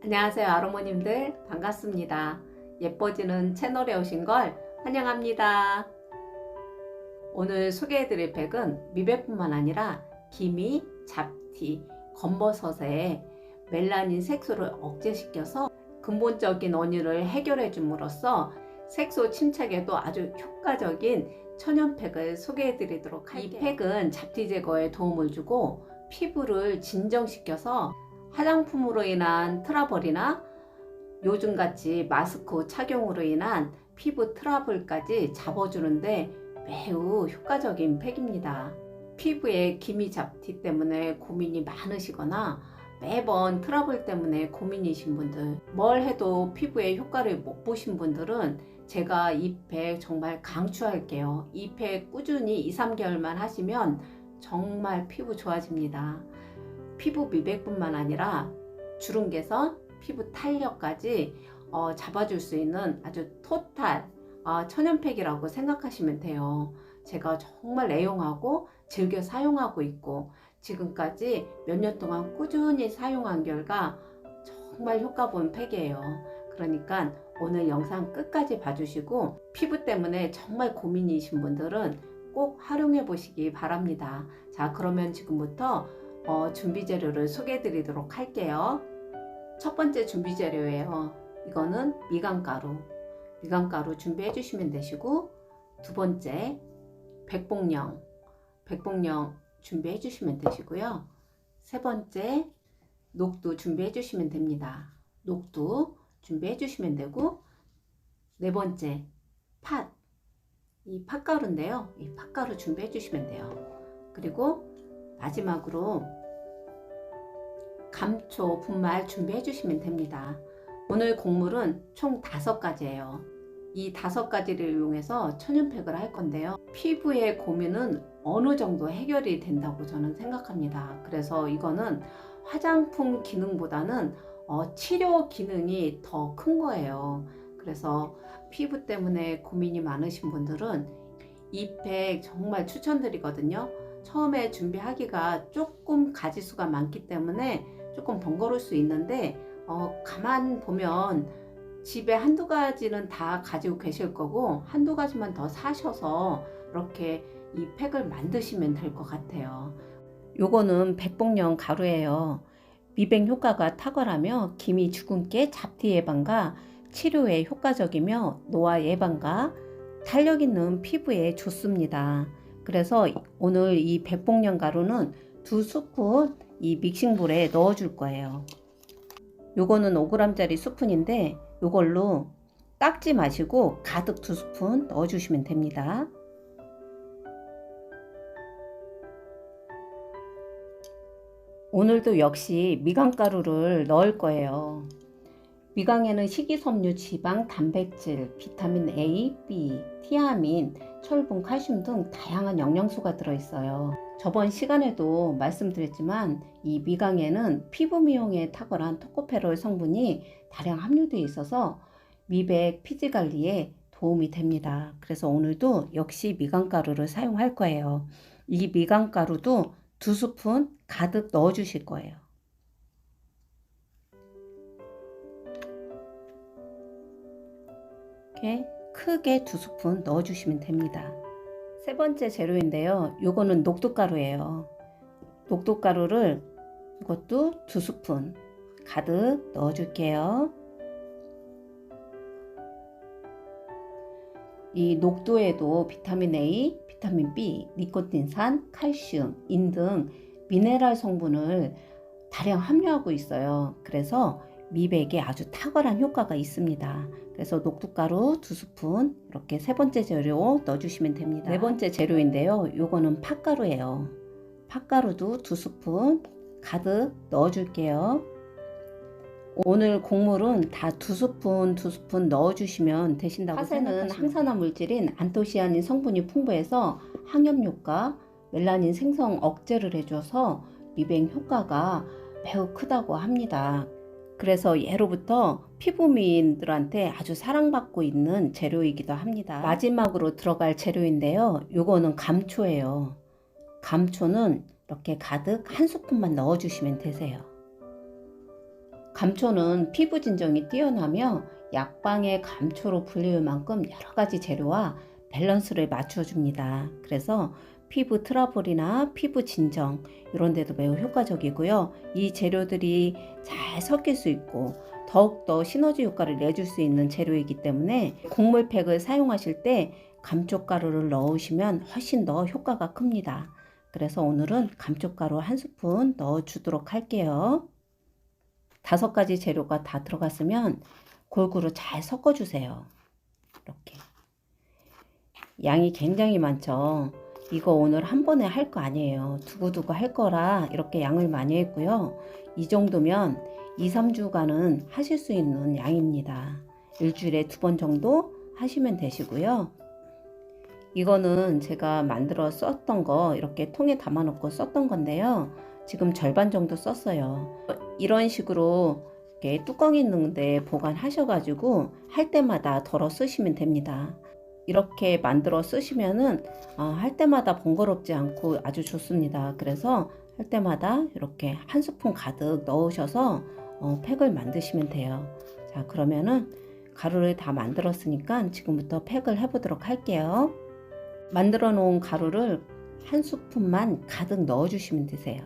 안녕하세요 아로모님들 반갑습니다. 예뻐지는 채널에 오신 걸 환영합니다. 오늘 소개해드릴 팩은 미백뿐만 아니라 기미, 잡티, 검버섯에 멜라닌 색소를 억제시켜서 근본적인 원인을 해결해 줌으로써 색소 침착에도 아주 효과적인 천연팩을 소개해 드리도록 할게요. 이 팩은 잡티 제거에 도움을 주고 피부를 진정시켜서 화장품으로 인한 트러블이나 요즘같이 마스크 착용으로 인한 피부 트러블까지 잡아주는데 매우 효과적인 팩입니다. 피부에 기미 잡티 때문에 고민이 많으시거나 매번 트러블 때문에 고민이신 분들, 뭘 해도 피부에 효과를 못 보신 분들은 제가 이 팩 정말 강추할게요. 이 팩 꾸준히 2~3개월만 하시면 정말 피부 좋아집니다. 피부 미백뿐만 아니라 주름 개선, 피부 탄력까지 잡아줄 수 있는 아주 토탈 천연팩이라고 생각하시면 돼요. 제가 정말 애용하고 즐겨 사용하고 있고 지금까지 몇 년 동안 꾸준히 사용한 결과 정말 효과 본 팩이에요. 그러니까 오늘 영상 끝까지 봐주시고 피부 때문에 정말 고민이신 분들은 꼭 활용해 보시기 바랍니다. 자, 그러면 지금부터 준비 재료를 소개해 드리도록 할게요. 첫 번째 준비 재료예요. 이거는 미강가루 준비해 주시면 되시고, 두 번째 백봉령 준비해 주시면 되시고요. 세 번째 녹두 준비해 주시면 됩니다. 녹두 준비해 주시면 되고, 네 번째 이 팥가루인데요. 이 팥가루 준비해 주시면 돼요. 그리고 마지막으로 감초 분말 준비해 주시면 됩니다. 오늘 곡물은 총 5가지예요. 이 5가지를 이용해서 천연팩을 할 건데요. 피부의 고민은 어느 정도 해결이 된다고 저는 생각합니다. 그래서 이거는 화장품 기능보다는 치료 기능이 더 큰 거예요. 그래서 피부 때문에 고민이 많으신 분들은 이 팩 정말 추천드리거든요. 처음에 준비하기가 조금 가지수가 많기 때문에 조금 번거로울 수 있는데 가만 보면 집에 한두 가지는 다 가지고 계실 거고 한두 가지만 더 사셔서 이렇게 이 팩을 만드시면 될 것 같아요. 요거는 백봉령 가루예요. 미백 효과가 탁월하며 기미, 주근깨, 잡티 예방과 치료에 효과적이며 노화 예방과 탄력 있는 피부에 좋습니다. 그래서 오늘 이 백봉령 가루는 2스푼 이 믹싱볼에 넣어 줄 거예요. 요거는 5g짜리 스푼인데 요걸로 닦지 마시고 가득 2스푼 넣어 주시면 됩니다. 오늘도 역시 미강가루를 넣을 거예요. 미강에는 식이섬유, 지방, 단백질, 비타민 A, B, 티아민, 철분, 칼슘 등 다양한 영양소가 들어있어요. 저번 시간에도 말씀드렸지만 이 미강에는 피부 미용에 탁월한 토코페롤 성분이 다량 함유되어 있어서 미백, 피지 관리에 도움이 됩니다. 그래서 오늘도 역시 미강가루를 사용할 거예요. 이 미강가루도 2스푼 가득 넣어 주실 거예요. 이렇게 크게 2스푼 넣어 주시면 됩니다. 세 번째 재료인데요. 요거는 녹두가루예요. 녹두가루를 이것도 2스푼 가득 넣어 줄게요. 이 녹두에도 비타민 A, 비타민 B, 니코틴산, 칼슘, 인 등 미네랄 성분을 다량 함유하고 있어요. 그래서 미백에 아주 탁월한 효과가 있습니다. 그래서 녹두가루 2스푼 이렇게 세 번째 재료 넣어주시면 됩니다. 네 번째 재료인데요. 요거는 팥가루예요. 팥가루도 2스푼 가득 넣어줄게요. 오늘 곡물은 다 2스푼 넣어주시면 되신다고 생각하시면 팥에는 항산화 물질인 안토시아닌 성분이 풍부해서 항염효과, 멜라닌 생성 억제를 해줘서 미백 효과가 매우 크다고 합니다. 그래서 예로부터 피부미인들한테 아주 사랑받고 있는 재료이기도 합니다. 마지막으로 들어갈 재료인데요. 요거는 감초예요. 감초는 이렇게 가득 1스푼만 넣어주시면 되세요. 감초는 피부 진정이 뛰어나며 약방의 감초로 불릴 만큼 여러 가지 재료와 밸런스를 맞춰줍니다. 그래서 피부 트러블이나 피부 진정 이런 데도 매우 효과적이고요. 이 재료들이 잘 섞일 수 있고 더욱더 시너지 효과를 내줄 수 있는 재료이기 때문에 곡물팩을 사용하실 때 감초가루를 넣으시면 훨씬 더 효과가 큽니다. 그래서 오늘은 감초가루 한 스푼 넣어 주도록 할게요. 5가지 재료가 다 들어갔으면 골고루 잘 섞어 주세요. 이렇게 양이 굉장히 많죠. 이거 오늘 한 번에 할 거 아니에요. 두고두고 할 거라 이렇게 양을 많이 했고요. 이 정도면 2, 3주간은 하실 수 있는 양입니다. 일주일에 2번 정도 하시면 되시고요. 이거는 제가 만들어 썼던 거 이렇게 통에 담아 놓고 썼던 건데요. 지금 절반 정도 썼어요. 이런 식으로 이렇게 뚜껑 있는데 보관하셔가지고 할 때마다 덜어 쓰시면 됩니다. 이렇게 만들어 쓰시면은 할 때마다 번거롭지 않고 아주 좋습니다. 그래서 할 때마다 이렇게 한 스푼 가득 넣으셔서 팩을 만드시면 돼요. 자, 그러면은 가루를 다 만들었으니까 지금부터 팩을 해보도록 할게요. 만들어 놓은 가루를 한 스푼만 가득 넣어 주시면 되세요.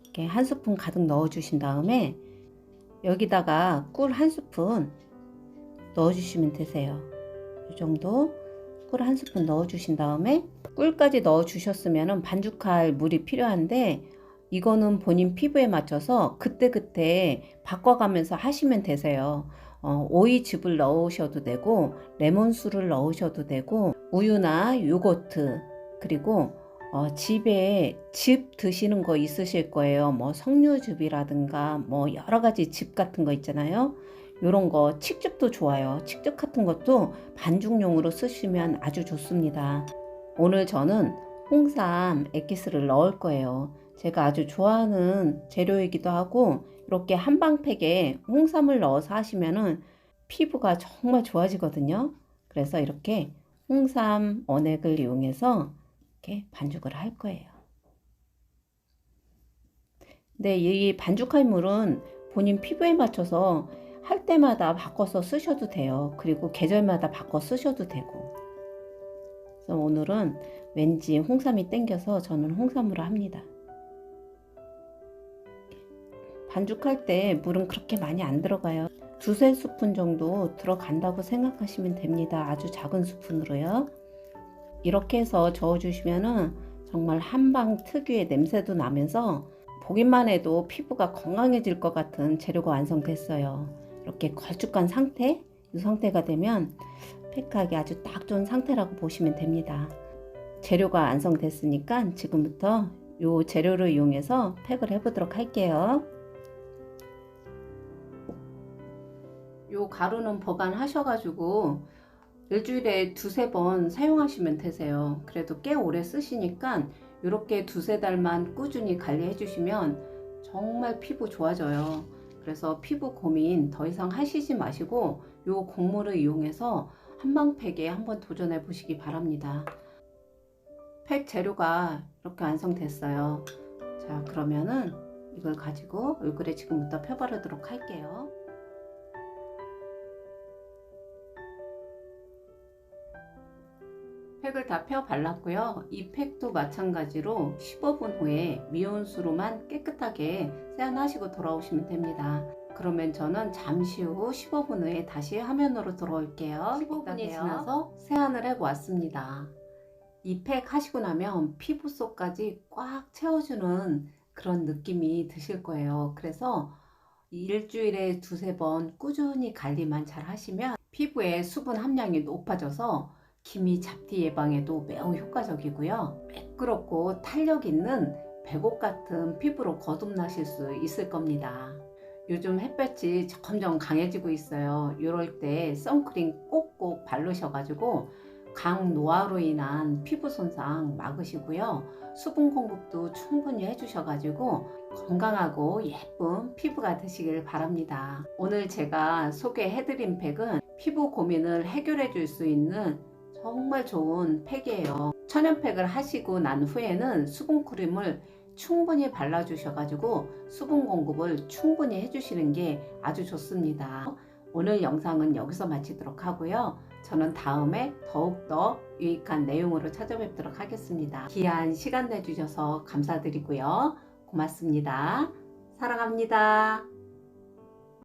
이렇게 한 스푼 가득 넣어 주신 다음에 여기다가 꿀 한 스푼 넣어 주시면 되세요. 이 정도 꿀 한 스푼 넣어 주신 다음에 꿀까지 넣어 주셨으면 반죽할 물이 필요한데 이거는 본인 피부에 맞춰서 그때그때 바꿔가면서 하시면 되세요. 오이즙을 넣으셔도 되고 레몬수를 넣으셔도 되고 우유나 요거트 그리고 집에 즙 드시는 거 있으실 거예요. 뭐 석류즙이라든가 뭐 여러가지 즙 같은 거 있잖아요. 요런 거 칡즙도 좋아요. 칡즙 같은 것도 반죽용으로 쓰시면 아주 좋습니다. 오늘 저는 홍삼 액기스를 넣을 거예요. 제가 아주 좋아하는 재료이기도 하고 이렇게 한방팩에 홍삼을 넣어서 하시면은 피부가 정말 좋아지거든요. 그래서 이렇게 홍삼 원액을 이용해서 이렇게 반죽을 할 거예요. 근데 이 반죽할 물은 본인 피부에 맞춰서 할 때마다 바꿔서 쓰셔도 돼요. 그리고 계절마다 바꿔 쓰셔도 되고. 그래서 오늘은 왠지 홍삼이 땡겨서 저는 홍삼으로 합니다. 반죽할 때 물은 그렇게 많이 안 들어가요. 2, 3스푼 정도 들어간다고 생각하시면 됩니다. 아주 작은 스푼으로요. 이렇게 해서 저어주시면은 정말 한방 특유의 냄새도 나면서 보기만 해도 피부가 건강해질 것 같은 재료가 완성됐어요. 이렇게 걸쭉한 상태, 이 상태가 되면 팩하기 아주 딱 좋은 상태라고 보시면 됩니다. 재료가 완성됐으니까 지금부터 이 재료를 이용해서 팩을 해보도록 할게요. 요 가루는 보관하셔가지고 일주일에 2, 3번 사용하시면 되세요. 그래도 꽤 오래 쓰시니까 이렇게 2, 3달만 꾸준히 관리해 주시면 정말 피부 좋아져요. 그래서 피부 고민 더 이상 하시지 마시고 요 곡물을 이용해서 한방팩에 한번 도전해 보시기 바랍니다. 팩 재료가 이렇게 완성됐어요. 자, 그러면은 이걸 가지고 얼굴에 지금부터 펴바르도록 할게요. 팩을 다 펴 발랐고요. 이 팩도 마찬가지로 15분 후에 미온수로만 깨끗하게 세안하시고 돌아오시면 됩니다. 그러면 저는 잠시 후 15분 후에 다시 화면으로 돌아올게요. 15분이 지나서 세안을 해 왔습니다. 이 팩 하시고 나면 피부 속까지 꽉 채워주는 그런 느낌이 드실 거예요. 그래서 일주일에 2, 3번 꾸준히 관리만 잘 하시면 피부의 수분 함량이 높아져서 기미 잡티 예방에도 매우 효과적이고요. 매끄럽고 탄력 있는 백옥 같은 피부로 거듭나실 수 있을 겁니다. 요즘 햇볕이 점점 강해지고 있어요. 이럴 때 선크림 꼭꼭 바르셔가지고 강노화로 인한 피부 손상 막으시고요. 수분 공급도 충분히 해주셔가지고 건강하고 예쁜 피부가 되시길 바랍니다. 오늘 제가 소개해드린 팩은 피부 고민을 해결해 줄 수 있는 정말 좋은 팩이에요. 천연팩을 하시고 난 후에는 수분크림을 충분히 발라주셔가지고 수분 공급을 충분히 해주시는 게 아주 좋습니다. 오늘 영상은 여기서 마치도록 하고요. 저는 다음에 더욱더 유익한 내용으로 찾아뵙도록 하겠습니다. 귀한 시간 내주셔서 감사드리고요. 고맙습니다. 사랑합니다.